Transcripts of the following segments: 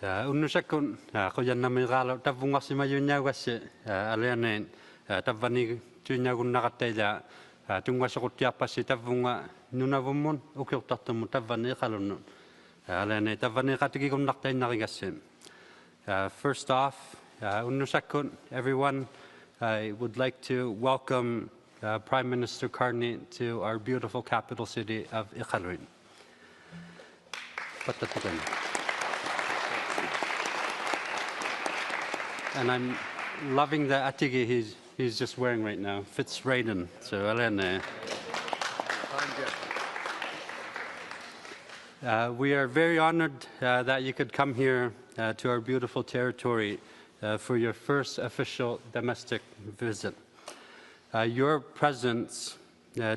Unnusakun qoyannamigalo tavungarsimayunniagassi alianein tavvani tuinnagunnaqattaila tungwassoquttiarpassi tavvunga nunavummun ukiurtartummu tavvani iqalunnut alianei tavvani qatigigunartainnarigassi. First off, unnusakun everyone, I would like to welcome Prime Minister Carney to our beautiful capital city of Iqaluit. And I'm loving the atigi he's just wearing right now. Fits right in. So we are very honored that you could come here to our beautiful territory for your first official domestic visit. Your presence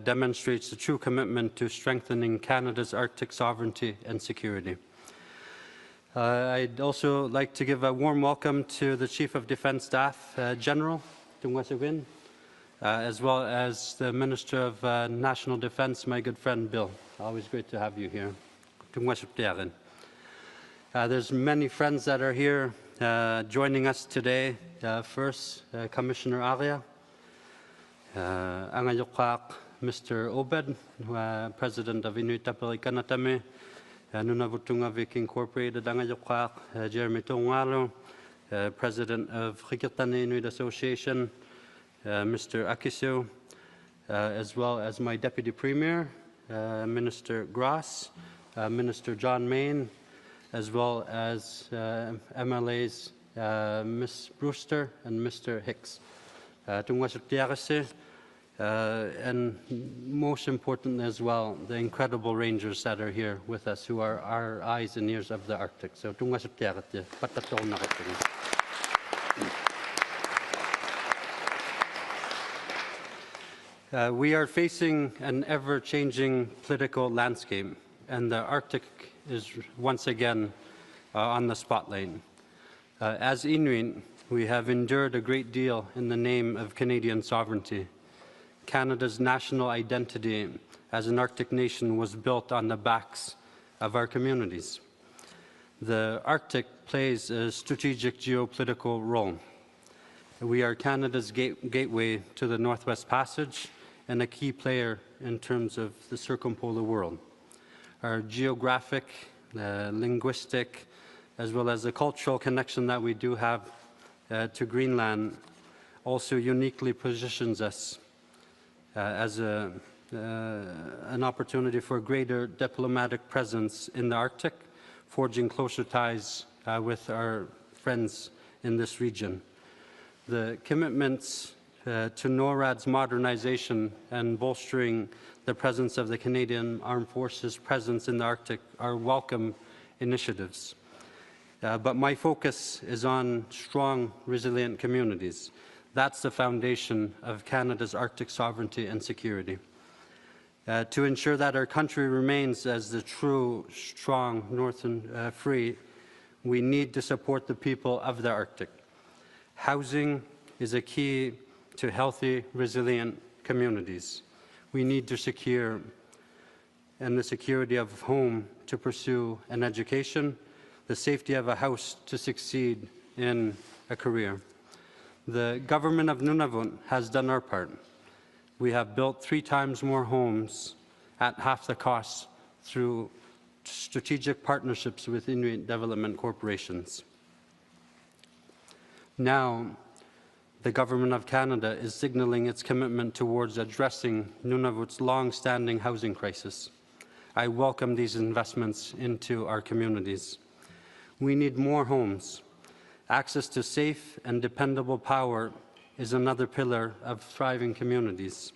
demonstrates a true commitment to strengthening Canada's Arctic sovereignty and security. I'd also like to give a warm welcome to the Chief of Defence Staff, General Tungwasugin, as well as the Minister of National Defence, my good friend Bill. Always great to have you here. There's many friends that are here joining us today. First, Commissioner Aria, Angayukak, Mr. Obed, President of Inuit Tapirikanatame, Nunavut Tungavik Incorporated, Angayukak, Jeremy Tongalo, President of Rikirtane Inuit Association, Mr. Akisu, as well as my Deputy Premier, Minister Grass, Minister John Main, as well as MLAs Ms. Brewster and Mr. Hicks. And most important as well, the incredible rangers that are here with us, who are our eyes and ears of the Arctic. So, we are facing an ever-changing political landscape, and the Arctic is once again on the spotlight. As Inuit, we have endured a great deal in the name of Canadian sovereignty. Canada's national identity as an Arctic nation was built on the backs of our communities. The Arctic plays a strategic geopolitical role. We are Canada's gateway to the Northwest Passage and a key player in terms of the circumpolar world. Our geographic, linguistic, as well as the cultural connection that we do have to Greenland also uniquely positions us as an opportunity for greater diplomatic presence in the Arctic, forging closer ties with our friends in this region. The commitments to NORAD's modernization and bolstering the presence of the Canadian Armed Forces presence in the Arctic are welcome initiatives. But my focus is on strong, resilient communities. That's the foundation of Canada's Arctic sovereignty and security. To ensure that our country remains as the true, strong, north and free, we need to support the people of the Arctic. Housing is a key to healthy, resilient communities. We need to secure the security of home to pursue an education, the safety of a house to succeed in a career. The government of Nunavut has done our part. We have built 3 times more homes at half the cost through strategic partnerships with Inuit development corporations. Now, the Government of Canada is signaling its commitment towards addressing Nunavut's long-standing housing crisis. I welcome these investments into our communities. We need more homes. Access to safe and dependable power is another pillar of thriving communities.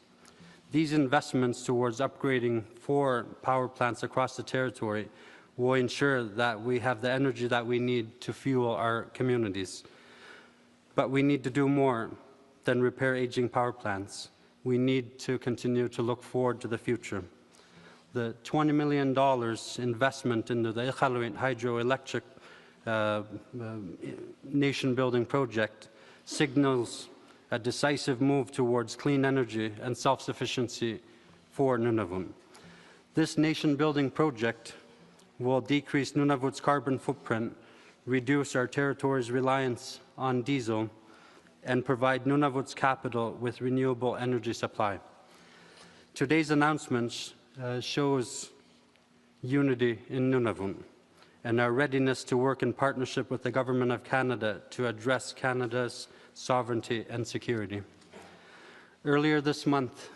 These investments towards upgrading 4 power plants across the territory will ensure that we have the energy that we need to fuel our communities. But we need to do more than repair aging power plants. We need to continue to look forward to the future. The $20 million investment into the Iqaluit hydroelectric nation-building project signals a decisive move towards clean energy and self-sufficiency for Nunavut. This nation-building project will decrease Nunavut's carbon footprint reduce our territory's reliance on diesel, and provide Nunavut's capital with renewable energy supply. Today's announcement shows unity in Nunavut and our readiness to work in partnership with the Government of Canada to address Canada's sovereignty and security. Earlier this month,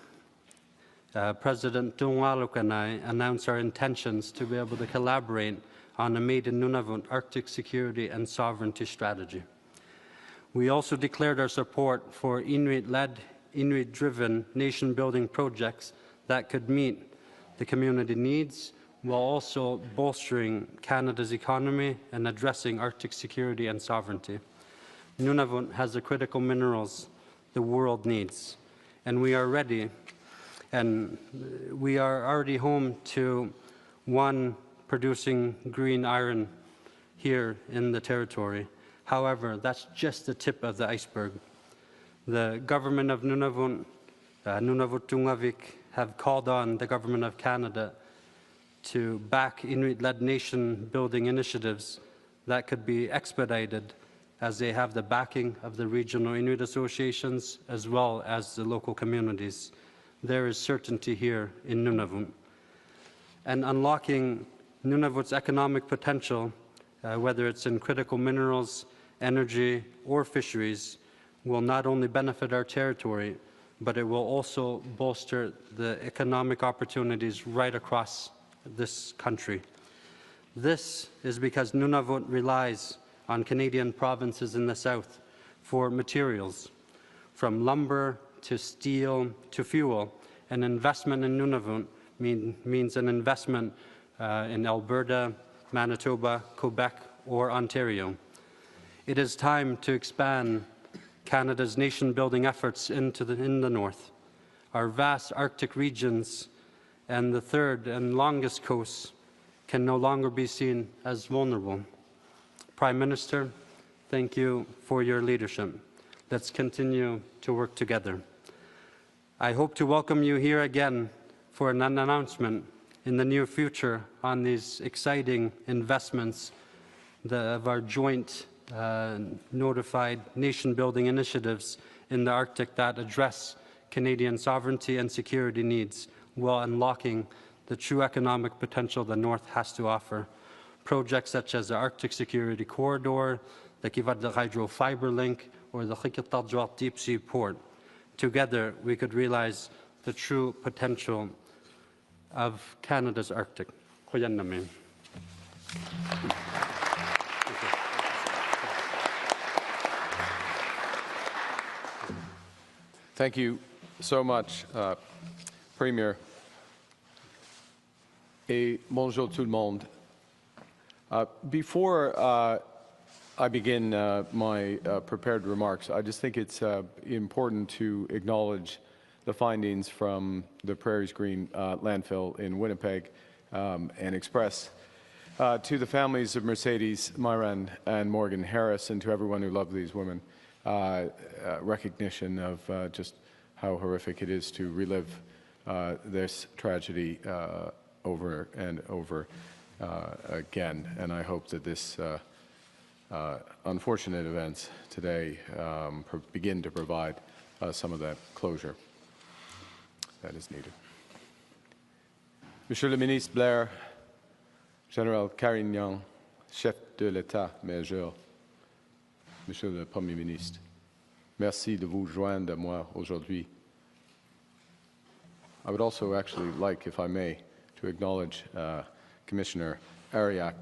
President Iqaluit and I announced our intentions to be able to collaborate on a Made in Nunavut Arctic security and sovereignty strategy. We also declared our support for Inuit-led, Inuit-driven nation-building projects that could meet the community needs while also bolstering Canada's economy and addressing Arctic security and sovereignty. Nunavut has the critical minerals the world needs, and we are ready, and we are already home to one producing green iron here in the territory. However, that's just the tip of the iceberg. The government of Nunavut, Nunavut Tungavik, have called on the government of Canada to back Inuit-led nation-building initiatives that could be expedited as they have the backing of the regional Inuit associations as well as the local communities. There is certainty here in Nunavut. And unlocking Nunavut's economic potential, whether it's in critical minerals, energy, or fisheries, will not only benefit our territory, but it will also bolster the economic opportunities right across this country. This is because Nunavut relies on Canadian provinces in the south for materials, from lumber to steel to fuel. An investment in Nunavut means an investment in Alberta, Manitoba, Quebec, or Ontario. It is time to expand Canada's nation-building efforts in the north. Our vast Arctic regions and the third and longest coast can no longer be seen as vulnerable. Prime Minister, thank you for your leadership. Let's continue to work together. I hope to welcome you here again for an announcement in the near future on these exciting investments of our joint notified nation-building initiatives in the Arctic that address Canadian sovereignty and security needs while unlocking the true economic potential the North has to offer. Projects such as the Arctic Security Corridor, the Kivadda Hydro Fiber Link, or the Iqaluit Deep Sea Port. Together, we could realize the true potential of Canada's Arctic. Thank you so much, Premier. Et bonjour tout le monde. Before I begin my prepared remarks, I just think it's important to acknowledge the findings from the Prairies Green landfill in Winnipeg and express to the families of Mercedes, Myran, and Morgan Harris, and to everyone who loved these women, recognition of just how horrific it is to relive this tragedy over and over again. And I hope that this unfortunate events today begin to provide some of that closure that is needed. Monsieur le Ministre Blair, Général Carignan, Chef de l'État-Major, Monsieur le Premier Ministre, merci de vous joindre à moi aujourd'hui. I would also actually like, if I may, to acknowledge Commissioner Ariak,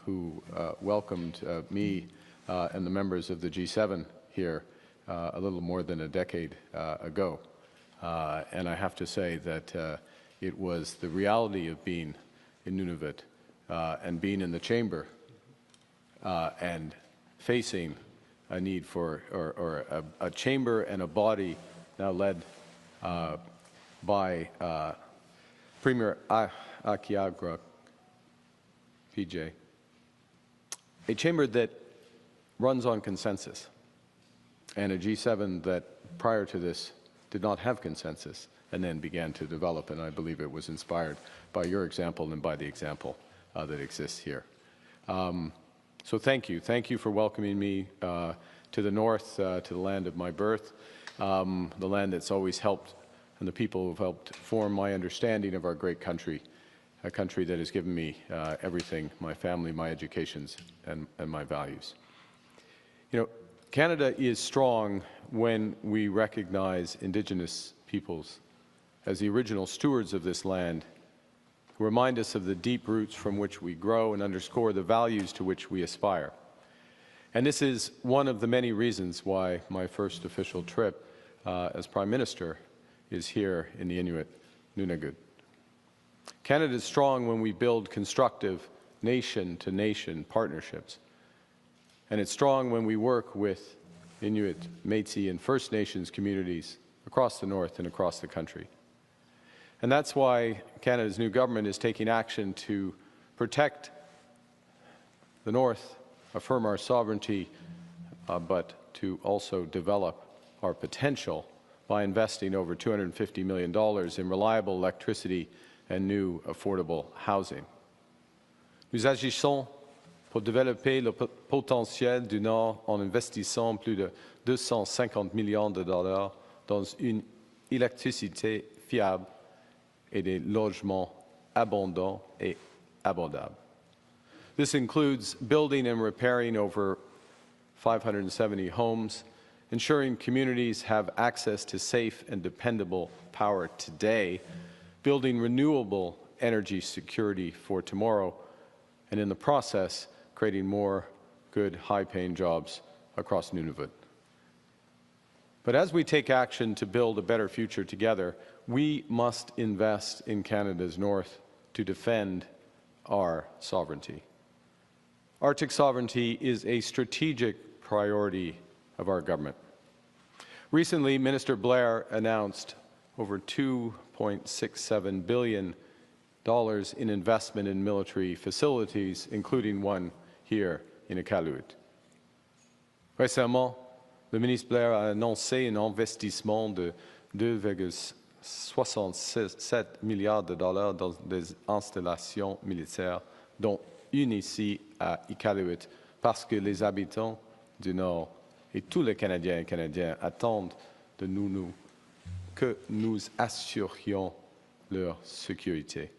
who welcomed me and the members of the G7 here a little more than a decade ago. And I have to say that it was the reality of being in Nunavut and being in the chamber and facing a need for, or a chamber and a body now led by Premier Iqaluit, PJ, a chamber that runs on consensus, and a G7 that prior to this did not have consensus and then began to develop, and I believe it was inspired by your example and by the example that exists here. So thank you. Thank you for welcoming me to the north, to the land of my birth, the land that's always helped, and the people who've helped form my understanding of our great country, a country that has given me everything, my family, my educations, and my values. You know, Canada is strong when we recognize Indigenous peoples as the original stewards of this land, who remind us of the deep roots from which we grow and underscore the values to which we aspire. And this is one of the many reasons why my first official trip as Prime Minister is here in the Inuit Nunavut. Canada is strong when we build constructive nation-to-nation partnerships. And it's strong when we work with Inuit, Métis, and First Nations communities across the north and across the country. And that's why Canada's new government is taking action to protect the north, affirm our sovereignty, but to also develop our potential by investing over $250 million in reliable electricity and new affordable housing. Nous agissons pour développer le potentiel du Nord en investissant plus de 250 millions de dollars dans une électricité fiable et des logements abondants et abordables. This includes building and repairing over 570 homes, ensuring communities have access to safe and dependable power today, building renewable energy security for tomorrow, and in the process, creating more good, high-paying jobs across Nunavut. But as we take action to build a better future together, we must invest in Canada's north to defend our sovereignty. Arctic sovereignty is a strategic priority of our government. Recently, Minister Blair announced over $2.67 billion in investment in military facilities, including one here in Iqaluit. Récemment, le ministre Blair a annoncé un investissement de 2,67 milliards de dollars dans des installations militaires, dont une ici à Iqaluit, parce que les habitants du Nord et tous les Canadiens et Canadiennes attendent de nous que nous assurions leur sécurité.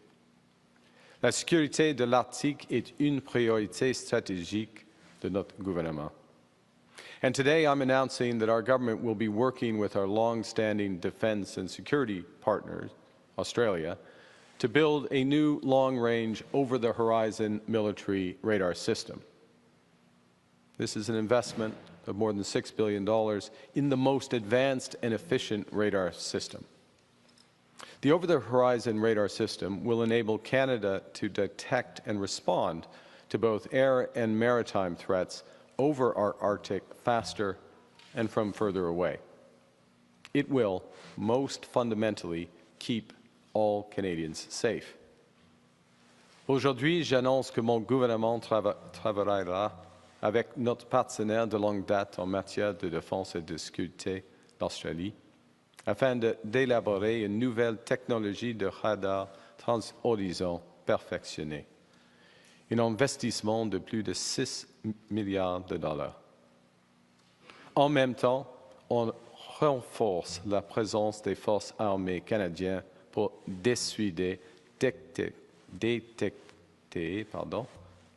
La sécurité de l'Arctique est une priorité stratégique de notre gouvernement. And today I'm announcing that our government will be working with our long-standing defense and security partners, Australia, to build a new long-range, over-the-horizon military radar system. This is an investment of more than $6 billion in the most advanced and efficient radar system. The over-the-horizon radar system will enable Canada to detect and respond to both air and maritime threats over our Arctic faster and from further away. It will, most fundamentally, keep all Canadians safe. Aujourd'hui, j'annonce que mon gouvernement travaillera avec notre partenaire de longue date en matière de défense et de sécurité, l'Australie, afin d'élaborer une nouvelle technologie de radar transhorizon perfectionnée. Un investissement de plus de 6 milliards de dollars. En même temps, on renforce la présence des forces armées canadiennes pour dissuader, détecter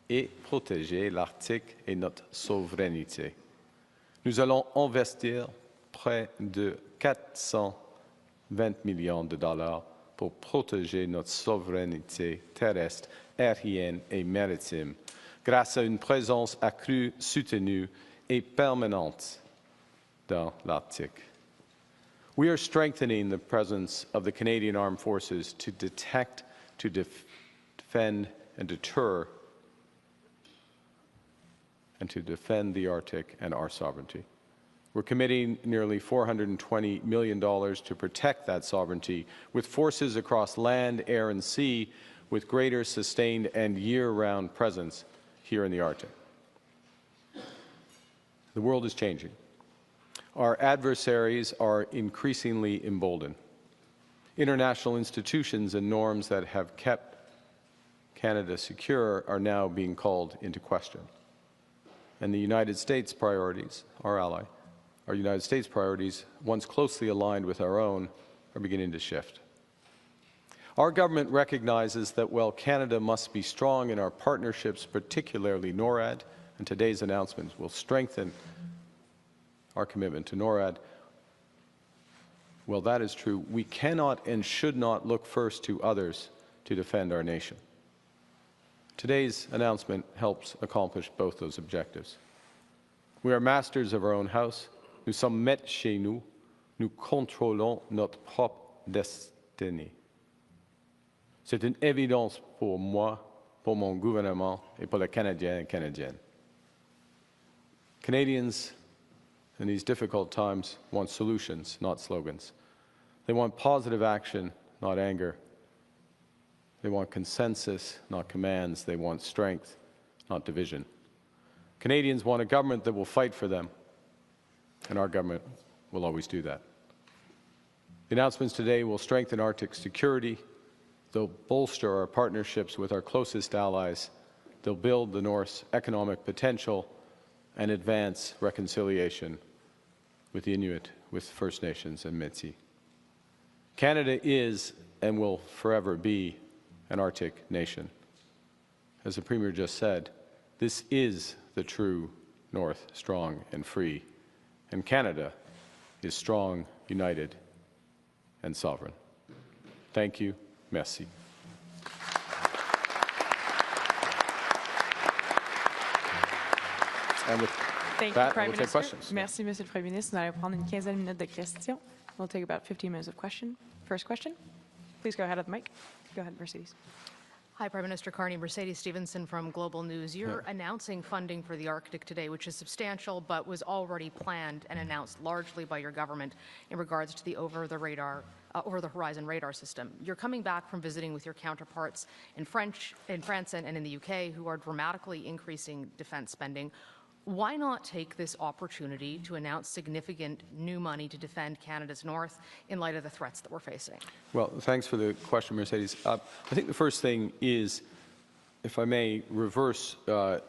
et protéger l'Arctique et notre souveraineté. Nous allons investir près de 420 millions de dollars pour protéger notre souveraineté terrestre, aérienne et maritime, grâce à une présence accrue, soutenue et permanente dans l'Arctique. We are strengthening the presence of the Canadian Armed Forces to detect, to defend, and deter, and to defend the Arctic and our sovereignty. We're committing nearly $420 million to protect that sovereignty with forces across land, air, and sea with greater sustained and year-round presence here in the Arctic. The world is changing. Our adversaries are increasingly emboldened. International institutions and norms that have kept Canada secure are now being called into question. and the United States priorities, our ally, our United States priorities, once closely aligned with our own, are beginning to shift. Our government recognizes that while Canada must be strong in our partnerships, particularly NORAD, and today's announcements will strengthen our commitment to NORAD, well, that is true. We cannot and should not look first to others to defend our nation. Today's announcement helps accomplish both those objectives. We are masters of our own house. Nous sommes maîtres chez nous. Nous contrôlons notre propre destinée. C'est une évidence pour moi, pour mon gouvernement et pour les Canadiens et Canadiennes. Canadians in these difficult times want solutions, not slogans. They want positive action, not anger. They want consensus, not commands. They want strength, not division. Canadians want a government that will fight for them, and our government will always do that. The announcements today will strengthen Arctic security. They'll bolster our partnerships with our closest allies. They'll build the North's economic potential and advance reconciliation with the Inuit, with First Nations and Métis. Canada is and will forever be an Arctic nation. As the Premier just said, this is the true North, strong and free. And Canada is strong, united, and sovereign. Thank you. Merci. And with that, we'll take questions. Merci, Monsieur le Premier ministre. Nous allons prendre une quinzaine de minutes de questions. We'll take about 15 minutes of question. First question. Please go ahead at the mic. Go ahead, Mercedes. Hi, Prime Minister Carney. Mercedes Stevenson from Global News. You're announcing funding for the Arctic today, which is substantial, but was already planned and announced largely by your government in regards to the over-the-horizon radar system. You're coming back from visiting with your counterparts in France and in the UK, who are dramatically increasing defense spending. Why not take this opportunity to announce significant new money to defend Canada's north in light of the threats that we're facing? Well, thanks for the question, Mercedes. I think the first thing is, if I may, reverse the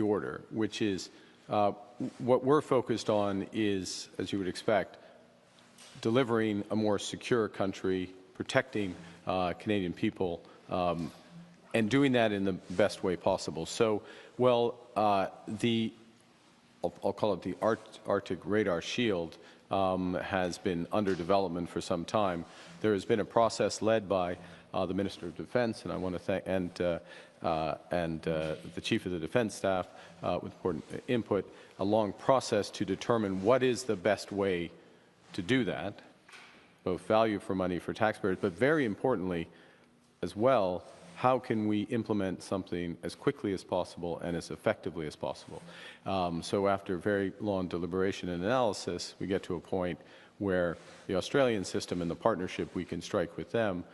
order, which is what we're focused on is, as you would expect, delivering a more secure country, protecting Canadian people, and doing that in the best way possible. So, well, I'll call it the Arctic Radar Shield has been under development for some time. There has been a process led by the Minister of Defense, and I want to thank the Chief of the Defense Staff with important input, a long process to determine what is the best way to do that, both value for money for taxpayers, but very importantly as well, how can we implement something as quickly as possible and as effectively as possible? So after very long deliberation and analysis, we get to a point where the Australian system and the partnership we can strike with them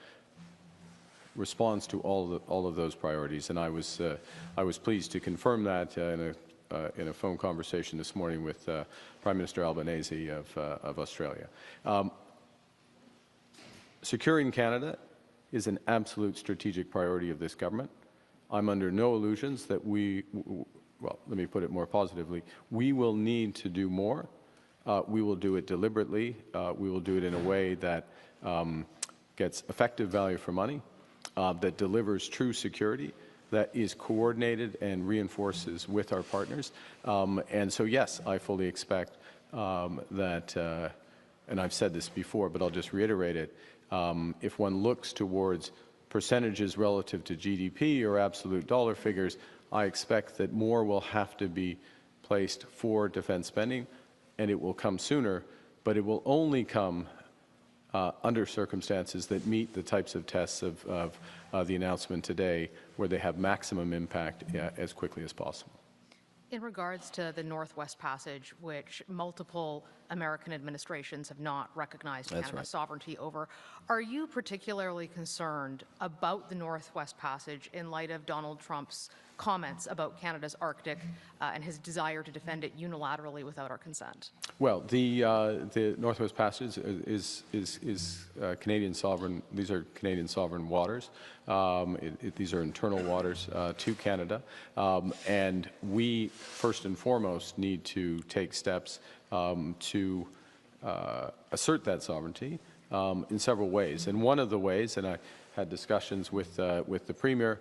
responds to all of those priorities. And I was pleased to confirm that in a phone conversation this morning with Prime Minister Albanese of Australia. Securing Canada is an absolute strategic priority of this government. I'm under no illusions that well, let me put it more positively, we will need to do more. We will do it deliberately. We will do it in a way that gets effective value for money, that delivers true security, that is coordinated and reinforces with our partners. And so, yes, I fully expect that, and I've said this before, but I'll just reiterate it, if one looks towards percentages relative to GDP or absolute dollar figures, I expect that more will have to be placed for defense spending, and it will come sooner, but it will only come under circumstances that meet the types of tests of the announcement today, where they have maximum impact as quickly as possible. In regards to the Northwest Passage, which multiple American administrations have not recognized That's Canada's right. sovereignty over. Are you particularly concerned about the Northwest Passage in light of Donald Trump's comments about Canada's Arctic and his desire to defend it unilaterally without our consent? Well, the Northwest Passage is Canadian sovereign. These are Canadian sovereign waters. These are internal waters to Canada, and we first and foremost need to take steps to assert that sovereignty in several ways. And one of the ways, and I had discussions with the Premier.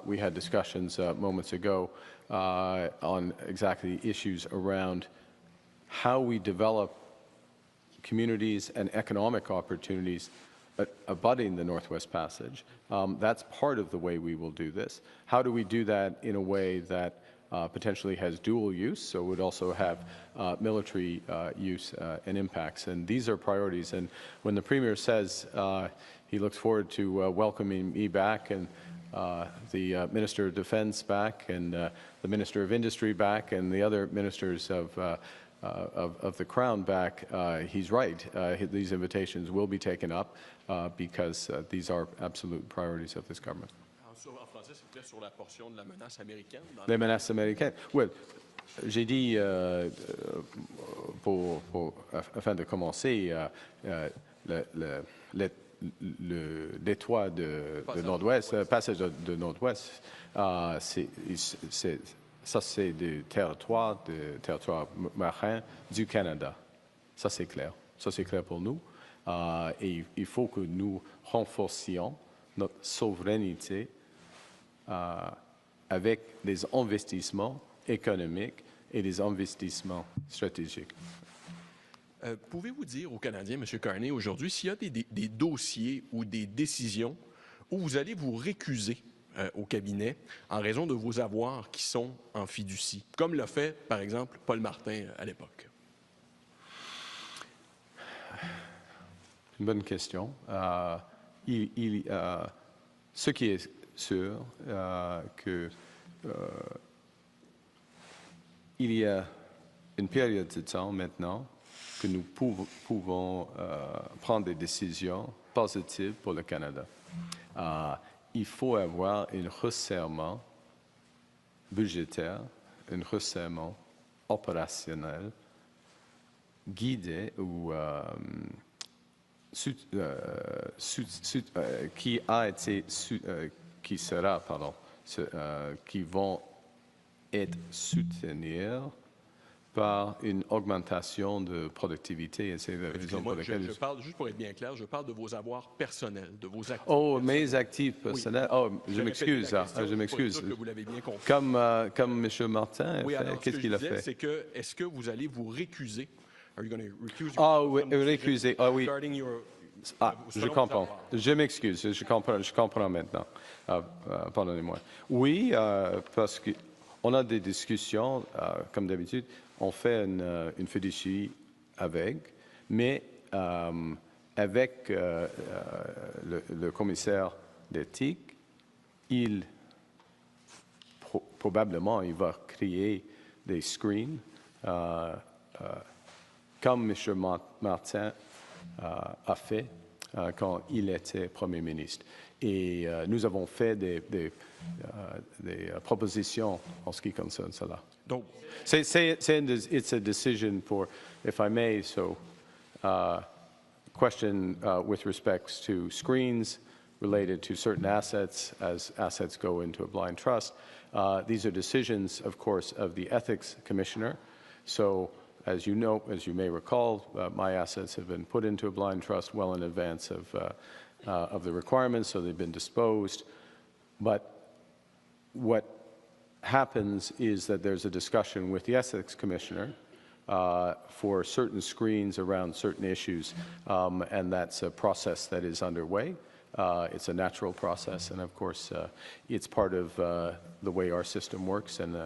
We had discussions moments ago on exactly issues around how we develop communities and economic opportunities abutting the Northwest Passage. That's part of the way we will do this. How do we do that in a way that potentially has dual use, so it would also have military use and impacts? And these are priorities. And when the Premier says he looks forward to welcoming me back and the Minister of Defense back and the Minister of Industry back and the other ministers of the Crown back, he's right. These invitations will be taken up because these are absolute priorities of this government. En français, s'il vous plaît, sur la portion de la menace américaine. Les menaces américaines. Well, j'ai dit, afin de commencer, l'étoile de Nord-Ouest, passage de Nord-Ouest, ça c'est du territoire marin du Canada. Ça c'est clair. Ça c'est clair pour nous. Et il faut que nous renforcions notre souveraineté avec des investissements économiques et des investissements stratégiques. Pouvez-vous dire aux Canadiens, M. Carney, aujourd'hui, s'il y a des dossiers ou des décisions où vous allez vous récuser au cabinet en raison de vos avoirs qui sont en fiducie, comme l'a fait, par exemple, Paul Martin à l'époque? Une bonne question. Ce qui est sûr, qu'il y a une période de temps maintenant que nous pouvons prendre des décisions positives pour le Canada. Il faut avoir un resserrement budgétaire, un resserrement opérationnel guidé ou qui vont être soutenus par une augmentation de productivité. Et c'est la raison pour laquelle je parle, juste pour être bien clair, je parle de vos avoirs personnels, de vos actifs. Oh, mes actifs personnels. Oui. Oh, je m'excuse. Je m'excuse. Comme M. Martin a fait, qu'est-ce qu'il a fait? C'est que, est-ce que vous allez vous récuser? Are you going to recuse oui, récuser. Ah oui. Je comprends. Je m'excuse. Je comprends maintenant. Pardonnez-moi. Oui, parce qu'on a des discussions, comme d'habitude. On fait une fiducie avec, mais avec le commissaire d'éthique, probablement il va créer des screens comme M. Martin a fait quand il était Premier ministre. Et nous avons fait des propositions en ce qui concerne cela. Donc, it's a decision for, if I may, so question with respects to screens related to certain assets as assets go into a blind trust. These are decisions, of course, of the Ethics Commissioner. So, as you know, as you may recall, my assets have been put into a blind trust well in advance of the requirements, so they've been disposed. But what happens is that there's a discussion with the Ethics Commissioner for certain screens around certain issues, and that's a process that is underway. It's a natural process, and of course, it's part of the way our system works, and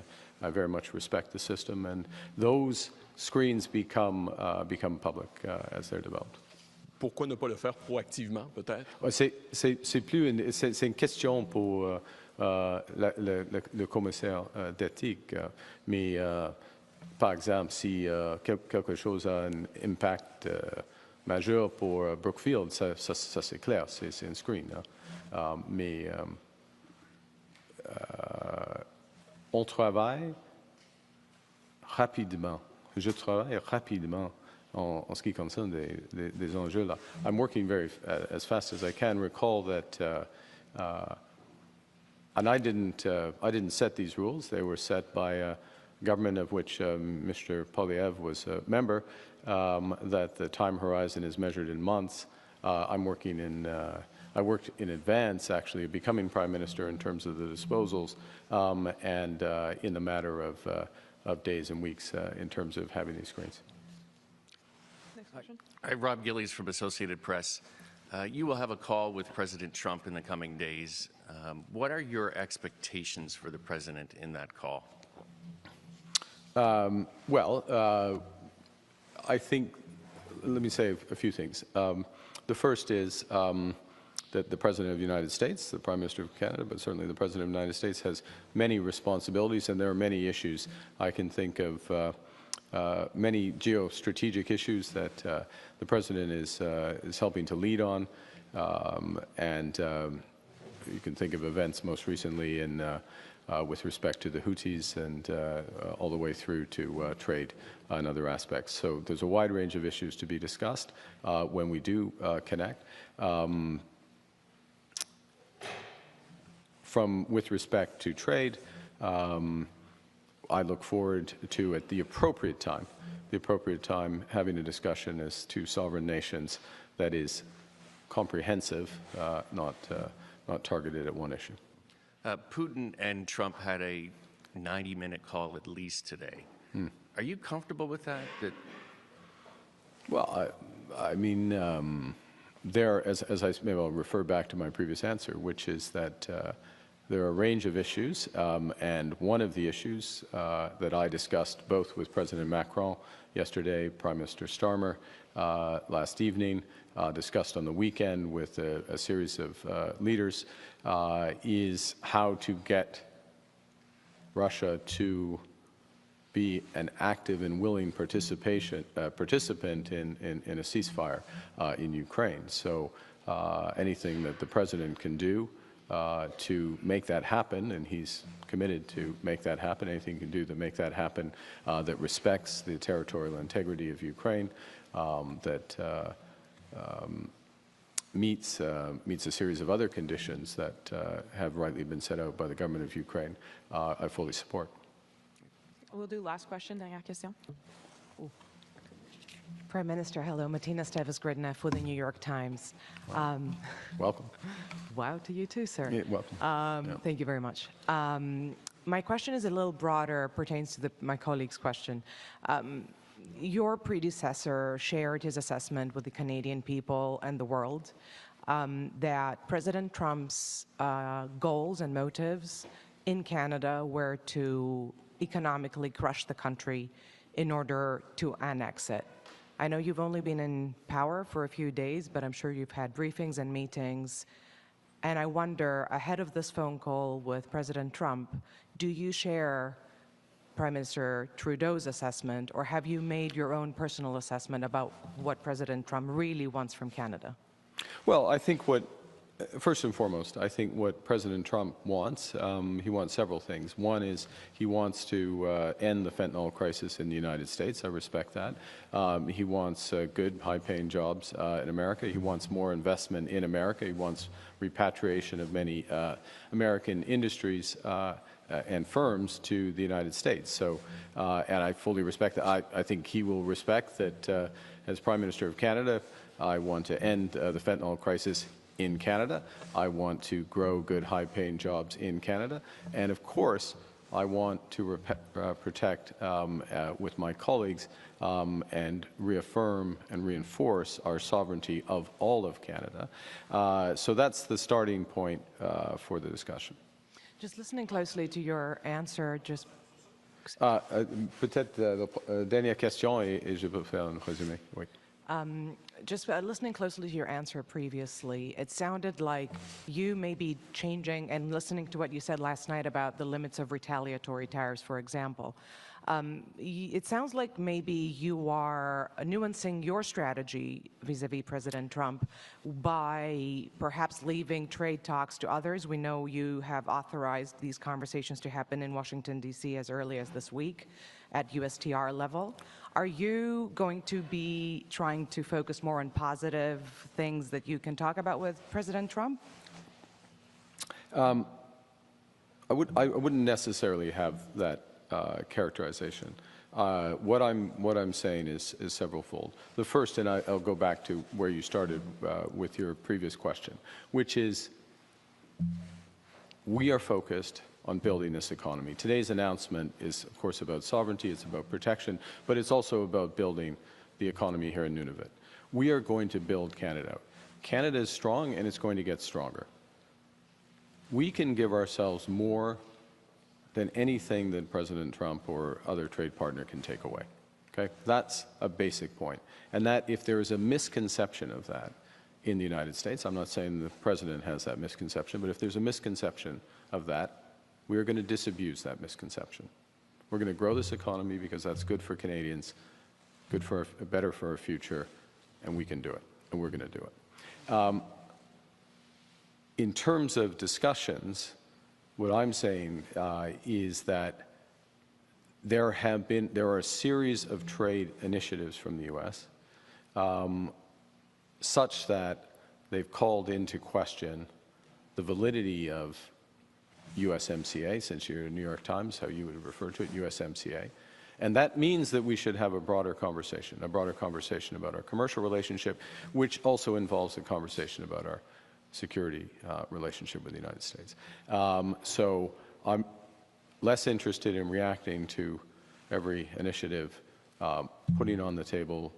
I very much respect the system. And those screens become public as they're developed. Pourquoi ne pas le faire proactivement, peut-être? C'est une question pour le commissaire d'éthique, mais par exemple, si quelque chose a un impact majeur pour Brookfield, ça c'est clair, c'est un screen. Hein. Mais on travaille rapidement. Je travaille rapidement en ce qui concerne des enjeux là. I'm working as fast as I can. Recall that, and I didn't set these rules. They were set by a government of which Mr. Polyev was a member. That the time horizon is measured in months. I worked in advance, actually, of becoming Prime Minister in terms of the disposals, and in the matter of days and weeks in terms of having these screens. Next question. Hi, Rob Gillies from Associated Press. You will have a call with President Trump in the coming days. What are your expectations for the president in that call? I think, let me say a few things. The first is that the President of the United States, the Prime Minister of Canada, but certainly the President of the United States has many responsibilities, and there are many issues. I can think of many geostrategic issues that the President is helping to lead on, and you can think of events most recently in with respect to the Houthis and all the way through to trade and other aspects. So there's a wide range of issues to be discussed when we do connect. With respect to trade, I look forward to, at the appropriate time, having a discussion as to sovereign nations that is comprehensive, not targeted at one issue. Putin and Trump had a 90-minute call at least today. Are you comfortable with that? Well, I mean, maybe I'll refer back to my previous answer, which is that there are a range of issues, and one of the issues that I discussed both with President Macron yesterday, Prime Minister Starmer last evening, discussed on the weekend with a series of leaders, is how to get Russia to be an active and willing participant in a ceasefire in Ukraine. So anything that the President can do to make that happen, and he's committed to make that happen, anything he can do to make that happen that respects the territorial integrity of Ukraine, that meets a series of other conditions that have rightly been set out by the government of Ukraine, I fully support. We'll do last question, dernière question. Prime Minister, hello. Martina Steves-Gridneff with the New York Times. Welcome. Wow, to you too, sir. Yeah, welcome. Yeah. Thank you very much. My question is a little broader, pertains to my colleague's question. Your predecessor shared his assessment with the Canadian people and the world that President Trump's goals and motives in Canada were to economically crush the country in order to annex it. I know you've only been in power for a few days, but I'm sure you've had briefings and meetings. And I wonder, ahead of this phone call with President Trump, do you share Prime Minister Trudeau's assessment, or have you made your own personal assessment about what President Trump really wants from Canada? Well, I think first and foremost, I think what President Trump wants, he wants several things. One is he wants to end the fentanyl crisis in the United States. I respect that. He wants good, high-paying jobs in America. He wants more investment in America. He wants repatriation of many American industries and firms to the United States. So, and I fully respect that. I think he will respect that as Prime Minister of Canada, I want to end the fentanyl crisis in Canada. I want to grow good, high-paying jobs in Canada. And of course, I want to protect with my colleagues and reaffirm and reinforce our sovereignty of all of Canada. So that's the starting point for the discussion. Just listening closely to your answer, just... Peut-être dernière question et je peux faire un résumé. Oui. Just listening closely to your answer previously, it sounded like you may be changing, and listening to what you said last night about the limits of retaliatory tariffs, for example, It sounds like maybe you are nuancing your strategy vis-à-vis President Trump by perhaps leaving trade talks to others. We know you have authorized these conversations to happen in Washington, D.C. as early as this week at USTR level. Are you going to be trying to focus more on positive things that you can talk about with President Trump? I wouldn't necessarily have that characterization. What I'm saying is severalfold. The first, and I'll go back to where you started with your previous question, which is we are focused on building this economy. Today's announcement is, of course, about sovereignty, it's about protection, but it's also about building the economy here in Nunavut. We are going to build Canada. Canada is strong, and it's going to get stronger. We can give ourselves more than anything that President Trump or other trade partner can take away. Okay? That's a basic point. And that if there is a misconception of that in the United States, I'm not saying the President has that misconception, but if there's a misconception of that, we are going to disabuse that misconception. We're going to grow this economy because that's good for Canadians, better for our future, and we can do it, and we're going to do it. In terms of discussions, what I'm saying is that there are a series of trade initiatives from the U.S. Such that they've called into question the validity of USMCA, since you're in New York Times, how you would refer to it, USMCA. And that means that we should have a broader conversation about our commercial relationship, which also involves a conversation about our security relationship with the United States. So I'm less interested in reacting to every initiative, putting on the table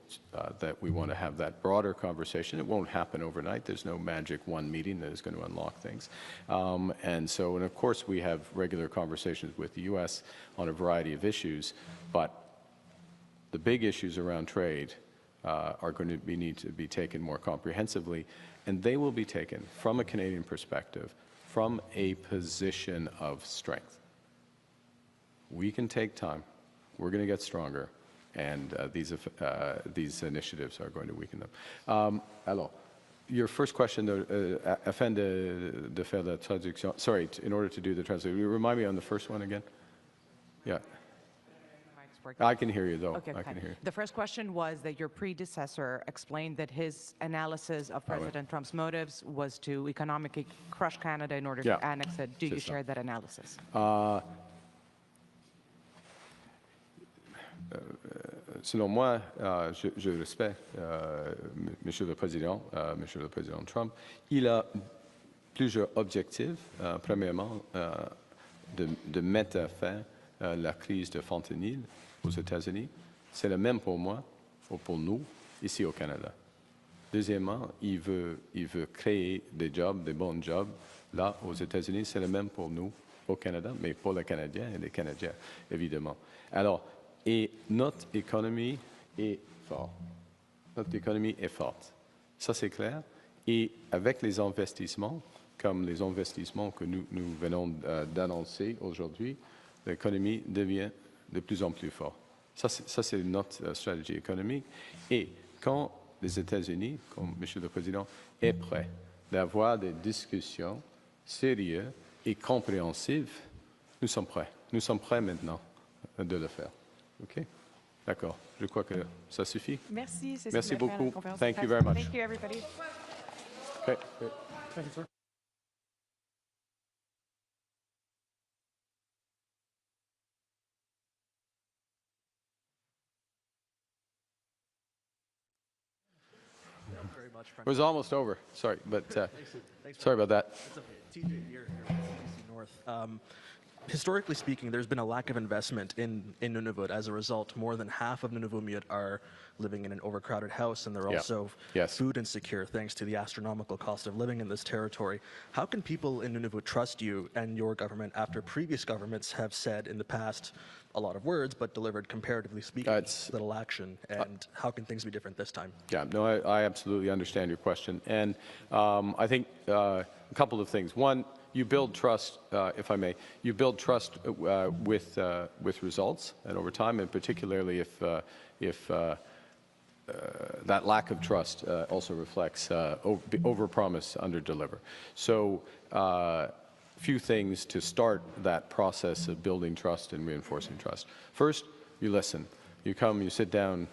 that we want to have that broader conversation. It won't happen overnight. There's no magic one meeting that is going to unlock things. And of course, we have regular conversations with the U.S. on a variety of issues, but the big issues around trade are going to need to be taken more comprehensively, and they will be taken from a Canadian perspective, from a position of strength. We can take time. We're going to get stronger, and these initiatives are going to weaken them. Alors, your first question, afin de faire la traduction, sorry, in order to do the translation, remind me on the first one again? Yeah. I can hear you, though. Okay, I can hear you. The first question was that your predecessor explained that his analysis of President Trump's motives was to economically crush Canada in order to annex it. Do you share that analysis? Selon moi, je respecte Monsieur le Président Trump. Il a plusieurs objectifs. Premièrement, de mettre fin à la crise de fentanyl aux États-Unis. C'est le même pour moi ou pour nous ici au Canada. Deuxièmement, il veut créer des jobs, des bons jobs là aux États-Unis. C'est le même pour nous au Canada, mais pour les Canadiens et les Canadiens, évidemment. Alors, et notre économie est forte. Notre économie est forte. Ça, c'est clair. Et avec les investissements, comme les investissements que nous venons d'annoncer aujourd'hui, l'économie devient de plus en plus forte. Ça, c'est notre stratégie économique. Et quand les États-Unis, comme M. le Président, est prêt d'avoir des discussions sérieuses et compréhensives, nous sommes prêts. Nous sommes prêts maintenant de le faire. OK? D'accord. Je crois que ça suffit. Merci. Merci beaucoup. Thank you very much. Thank you, everybody. Okay. Thank you, sir. It was almost over. Sorry, but sorry about that. It's okay. TJ here from BC North. Historically speaking, there's been a lack of investment in Nunavut. As a result, more than half of Nunavummiut are living in an overcrowded house, and they're also food insecure thanks to the astronomical cost of living in this territory. How can people in Nunavut trust you and your government after previous governments have said in the past a lot of words but delivered, comparatively speaking, little action? And how can things be different this time? Yeah, no, I absolutely understand your question. And I think a couple of things. One, you build trust, if I may, you build trust with results, and over time, and particularly if that lack of trust also reflects overpromise, underdeliver. So few things to start that process of building trust and reinforcing trust. First, you listen. You come, you sit down,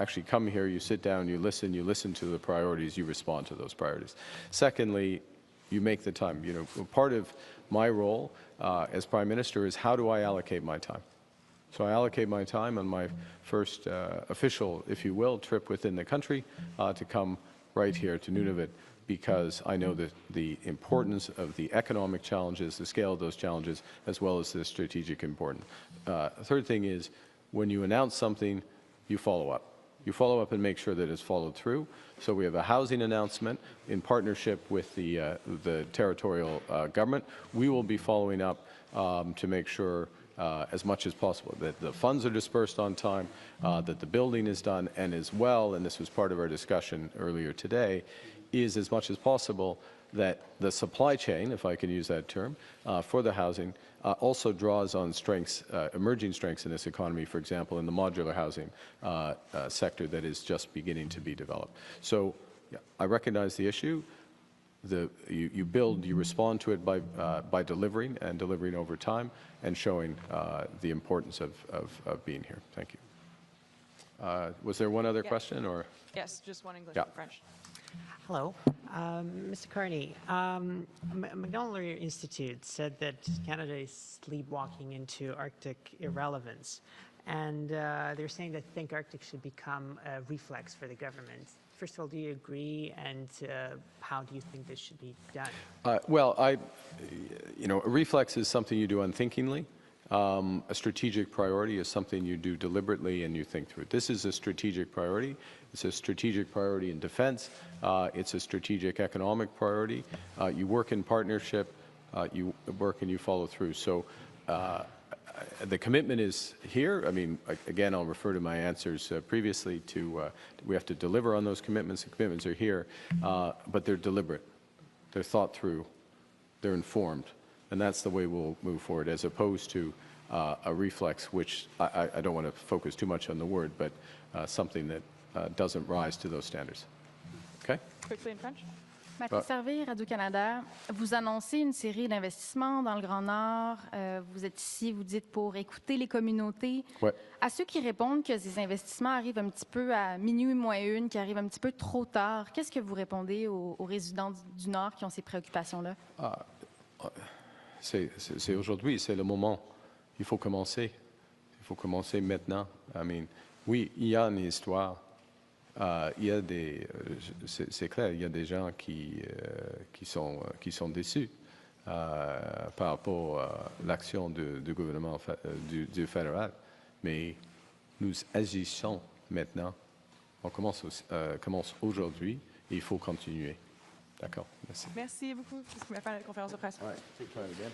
actually come here, you sit down, you listen to the priorities, you respond to those priorities. Secondly, you make the time. You know, part of my role as Prime Minister is how do I allocate my time? So I allocate my time on my first official, if you will, trip within the country to come right here to Nunavut, because I know the importance of the economic challenges, the scale of those challenges, as well as the strategic importance. Third thing is, when you announce something, you follow up. You follow up and make sure that it's followed through. So we have a housing announcement in partnership with the territorial government. We will be following up to make sure as much as possible that the funds are dispersed on time, that the building is done, and as well, and this was part of our discussion earlier today, is as much as possible that the supply chain, if I can use that term, for the housing also draws on strengths, emerging strengths in this economy, for example, in the modular housing sector that is just beginning to be developed. So yeah, I recognize the issue. You build, you respond to it by delivering and delivering over time and showing the importance of being here. Thank you. Was there one other question or? Yes, just one English Yeah. and French. Hello. Mr. Carney, Macdonald Institute said that Canada is sleepwalking into Arctic irrelevance, and they're saying that Think Arctic should become a reflex for the government. First of all, do you agree, and how do you think this should be done? Well, a reflex is something you do unthinkingly. A strategic priority is something you do deliberately and you think through. This is a strategic priority. It's a strategic priority in defense. It's a strategic economic priority. You work in partnership. You work and you follow through. So the commitment is here. I mean, again, I'll refer to my answers previously to we have to deliver on those commitments. The commitments are here, but they're deliberate. They're thought through. They're informed. And that's the way we'll move forward, as opposed to a reflex, which I don't want to focus too much on the word, but something that doesn't rise to those standards. Okay? Quickly in French. Mathilde Servier, Radio-Canada. Vous annoncez une série d'investissements dans le Grand Nord. Vous êtes ici, vous dites, pour écouter les communautés. Ouais. À ceux qui répondent que ces investissements arrivent un petit peu à minuit moins une, qui arrivent un petit peu trop tard, qu'est-ce que vous répondez aux résidents du Nord qui ont ces préoccupations-là? C'est aujourd'hui, c'est le moment. Il faut commencer. Il faut commencer maintenant. I mean, oui, il y a une histoire. Il y a c'est clair, il y a des gens qui sont déçus par rapport à l'action du gouvernement du fédéral. Mais nous agissons maintenant. On commence aujourd'hui et il faut continuer. D'accord. Merci. Merci beaucoup. C'est ce qui m'a fait la conférence de presse. All right. Take time again.